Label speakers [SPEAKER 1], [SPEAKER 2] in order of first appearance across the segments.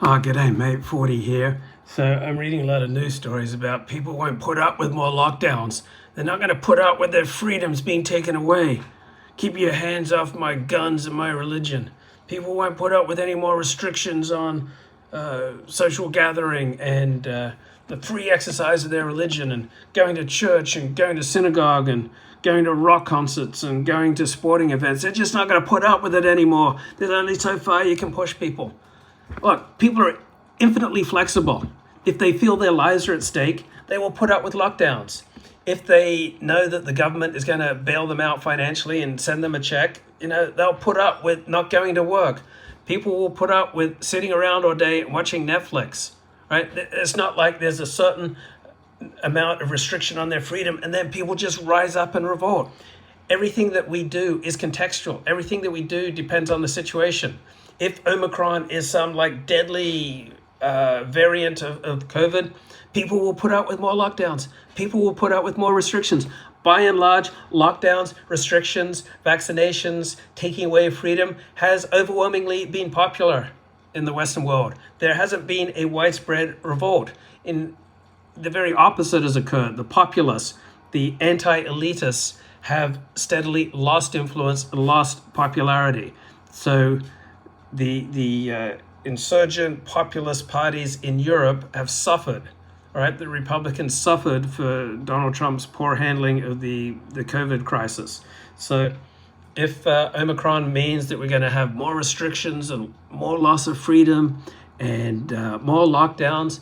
[SPEAKER 1] Oh, g'day, mate. 40 here. So I'm reading a lot of news stories about people won't put up with more lockdowns. They're not going to put up with their freedoms being taken away. Keep your hands off my guns and my religion. People won't put up with any more restrictions on social gathering and the free exercise of their religion and going to church and going to synagogue and going to rock concerts and going to sporting events. They're just not going to put up with it anymore. There's only so far you can push people. Look, people are infinitely flexible. If they feel their lives are at stake, they will put up with lockdowns. If they know that the government is going to bail them out financially and send them a check, they'll put up with not going to work. People will put up with sitting around all day watching Netflix, right? It's not like there's a certain amount of restriction on their freedom and then people just rise up and revolt. Everything that we do is contextual. Everything that we do depends on the situation. If Omicron is some deadly variant of COVID, people will put up with more lockdowns. People will put up with more restrictions. By and large, lockdowns, restrictions, vaccinations, taking away freedom has overwhelmingly been popular in the Western world. There hasn't been a widespread revolt. In the very opposite has occurred. The populists, the anti-elitists have steadily lost influence and lost popularity. So the insurgent populist parties in Europe have suffered. All right, the Republicans suffered for Donald Trump's poor handling of the COVID crisis. So if Omicron means that we're going to have more restrictions and more loss of freedom and more lockdowns,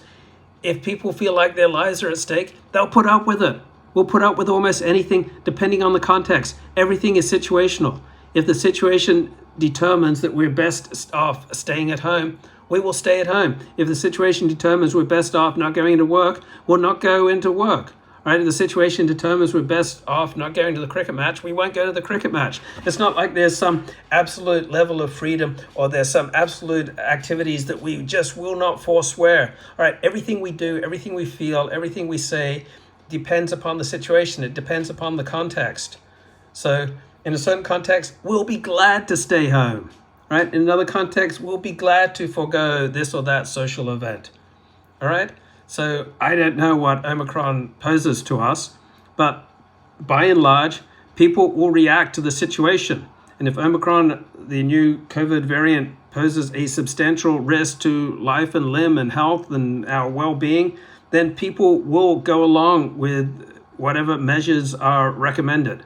[SPEAKER 1] if people feel like their lives are at stake, they'll put up with it. We'll put up with almost anything depending on the context. Everything is situational. If the situation determines that we're best off staying at home, we will stay at home. If the situation determines we're best off not going to work, we'll not go into work. Right? If the situation determines we're best off not going to the cricket match, we won't go to the cricket match. It's not like there's some absolute level of freedom or there's some absolute activities that we just will not forswear. All right, everything we do, everything we feel, everything we say depends upon the situation. It depends upon the context. So in a certain context, we'll be glad to stay home. Right? In another context, we'll be glad to forego this or that social event. All right? So I don't know what Omicron poses to us, but by and large, people will react to the situation. And if Omicron, the new COVID variant, poses a substantial risk to life and limb and health and our well-being, then people will go along with whatever measures are recommended.